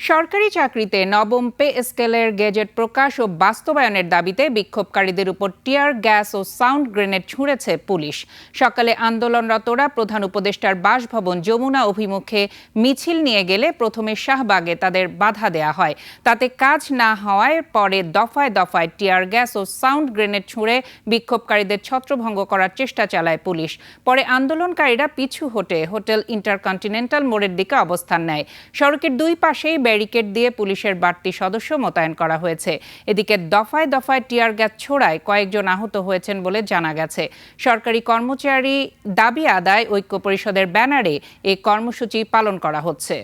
সরকারি চাকরিতে নবম পে স্কেলের গেজেট প্রকাশ ও বাস্তবায়নের দাবিতে বিক্ষোভকারীদের উপর টিয়ার গ্যাস ও সাউন্ড গ্রেনেড ছুঁড়েছে পুলিশ। সকালে আন্দোলনরতরা প্রধান উপদেষ্টার বাসভবন যমুনা অভিমুখে মিছিল নিয়ে গেলে প্রথমে শাহবাগে তাদের বাধা দেয়া হয়। তাতে কাজ না হওয়ায় পরে দফায় দফায় টিয়ার গ্যাস ও সাউন্ড গ্রেনেড ছুঁড়ে বিক্ষোভকারীদের ছত্রভঙ্গ করার চেষ্টা চালায় পুলিশ। পরে আন্দোলনকারীরা পিছু হটে হোটেল ইন্টারকন্টিনেন্টাল মোড়ের দিকে অবস্থান নেয়। সড়কের দুই পাশেই ব্যারিকেড দিয়ে পুলিশের বাড়তি সদস্য মোতায়েন করা হয়েছে। এদিকে দফায় দফায় টিয়ার গ্যাস ছোড়ায় কয়েকজন আহত হয়েছেন বলে জানা গেছে। সরকারি কর্মচারী দাবি আদায় ঐক্য পরিষদের ব্যানারে এই কর্মসূচি পালন করা হচ্ছে।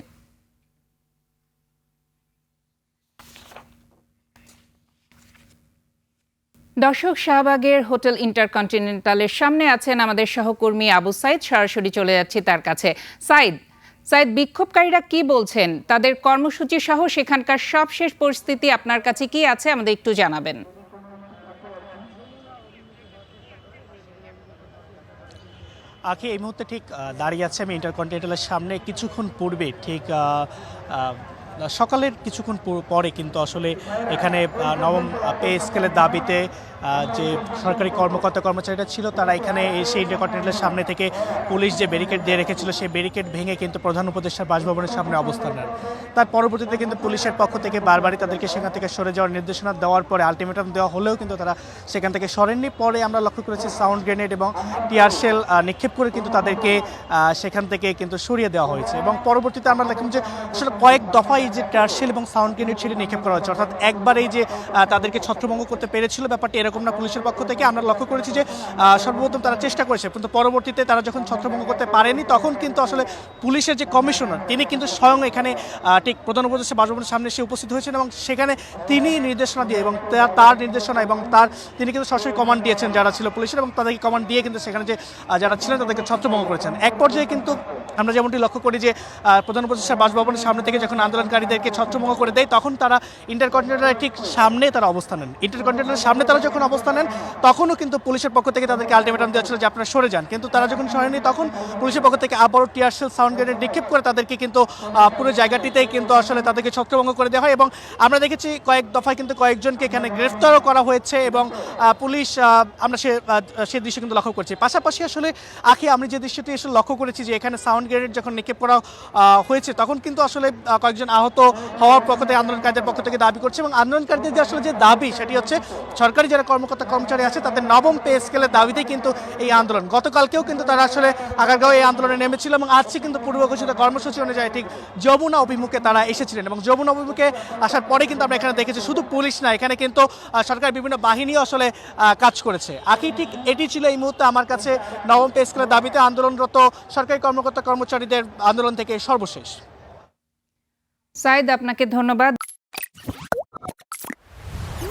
দর্শক, শাহবাগের হোটেল ইন্টারকন্টিনেন্টালের সামনে আছেন আমাদের সহকর্মী আবু সাইদ। সরাসরি চলে যাচ্ছি তার কাছে। সাইদ, বিক্ষোভকারীরা কি বলছেন? তাদের কর্মসূচি সহ সেখানকার সবশেষ পরিস্থিতি আপনার কাছে কি আছে, আমাদের একটু জানাবেন। আখি এই মুহূর্তে ঠিক দাঁড়িয়ে আছে আমি ইন্টারকন্টিনেন্টালের সামনে। কিছুক্ষণ পূর্বে ঠিক সকালের কিছুক্ষণ পরে কিন্তু আসলে এখানে নবম পে স্কেলের দাবিতে যে সরকারি কর্মচারীরা ছিল তারা এখানে এসে ইন্টারকন্টিনেন্টালের সামনে থেকে পুলিশ যে ব্যারিকেড দিয়ে রেখেছিল সেই ব্যারিকেড ভেঙে কিন্তু প্রধান উপদেষ্টার বাসভবনের সামনে অবস্থান নেন। তার পরবর্তীতে কিন্তু পুলিশের পক্ষ থেকে বারবারই তাদেরকে সেখান থেকে সরে যাওয়ার নির্দেশনা দেওয়ার পরে আলটিমেটাম দেওয়া হলেও কিন্তু তারা সেখান থেকে সরেননি। পরে আমরা লক্ষ্য করেছি সাউন্ড গ্রেনেড এবং টিয়ার শেল নিক্ষেপ করে কিন্তু তাদেরকে সেখান থেকে কিন্তু সরিয়ে দেওয়া হয়েছে। এবং পরবর্তীতে আমরা দেখলাম যে আসলে কয়েক দফায় যে টিয়ার শেল এবং সাউন্ড গ্রেনেড সেটি নিক্ষেপ করা হয়েছে, অর্থাৎ একবারেই যে তাদেরকে ছত্রভঙ্গ করতে পেরেছিল ব্যাপারটি এরকম না। পুলিশের পক্ষ থেকে আমরা লক্ষ্য করেছি যে সর্বপ্রথম তারা চেষ্টা করেছে, কিন্তু পরবর্তীতে তারা যখন ছত্রভঙ্গ করতে পারেনি তখন কিন্তু আসলে পুলিশের যে কমিশনার তিনি কিন্তু স্বয়ং এখানে ঠিক প্রধান উপদেষ্টা বাসভবনের সামনে এসে উপস্থিত হয়েছেন এবং সেখানে তিনি নির্দেশনা দিয়ে এবং তার নির্দেশনা এবং তিনি কিন্তু সরাসরি কমান্ড দিয়েছেন যারা ছিল পুলিশের, এবং তাদেরকে কমান্ড দিয়ে কিন্তু সেখানে যে যারা ছিলেন তাদেরকে ছত্রভঙ্গ করেছেন। এক পর্যায়ে কিন্তু আমরা যেমনটি লক্ষ্য করি যে প্রধান উপদেষ্টার বাসভবনের সামনে থেকে যখন আন্দোলনকারীদেরকে ছত্রভঙ্গ করে দেয় তখন তারা ইন্টারকন্টিনেন্টালের ঠিক সামনে তারা অবস্থান নেন। ইন্টারকন্টিনেন্টালের সামনে তারা যখন অবস্থান নেন তখনও কিন্তু পুলিশের পক্ষ থেকে তাদেরকে আলটিমেটাম দেওয়া ছিল যে আপনারা সরে যান, কিন্তু তারা যখন সরেনি তখন পুলিশের পক্ষ থেকে আবারও টিয়ার শেল সাউন্ড গ্রেনেড নিক্ষেপ করে তাদেরকে কিন্তু পুরো জায়গাটিতেই কিন্তু আসলে তাদেরকে ছত্রভঙ্গ করে দেওয়া হয়। এবং আমরা দেখেছি কয়েক দফায় কিন্তু কয়েকজনকে এখানে গ্রেফতারও করা হয়েছে এবং পুলিশ আমরা সে দৃশ্য কিন্তু লক্ষ্য করছি। পাশাপাশি আসলে আখি আমি যে দৃশ্যটি আসলে লক্ষ্য করেছি যে এখানে সাউন্ড গ্রেনেড যখন নিক্ষেপ করা হয়েছে তখন কিন্তু আসলে কয়েকজন আহত হওয়ার পক্ষ থেকে আন্দোলনকারীদের পক্ষ থেকে দাবি করছে এবং আন্দোলনকারীদের যে আসলে যে দাবি সেটি হচ্ছে সরকারি যারা কর্মচারী আছে তাদের নবম পে স্কেলের দাবিতেই কিন্তু এই আন্দোলন। গতকালকেও কিন্তু তারা আসলে আগারগাঁও এই আন্দোলনে নেমেছিল এবং আজকে কিন্তু পূর্ব ঘোষিত কর্মসূচি অনুযায়ী ঠিক যমুনা অভিমুখে তারা এসেছিলেন এবং যমুনা অভিমুখে আসার পরে কিন্তু আমরা এখানে দেখেছি শুধু পুলিশ না, এখানে কিন্তু সরকার বিভিন্ন বাহিনীও আসলে কাজ করেছে। আখি ঠিক এটি ছিল এই মুহূর্তে আমার কাছে নবম পে স্কেলের দাবিতে আন্দোলনরত সরকারি কর্মচারীদের আন্দোলন থেকে সর্বশেষ। সাইদ, আপনাকে ধন্যবাদ।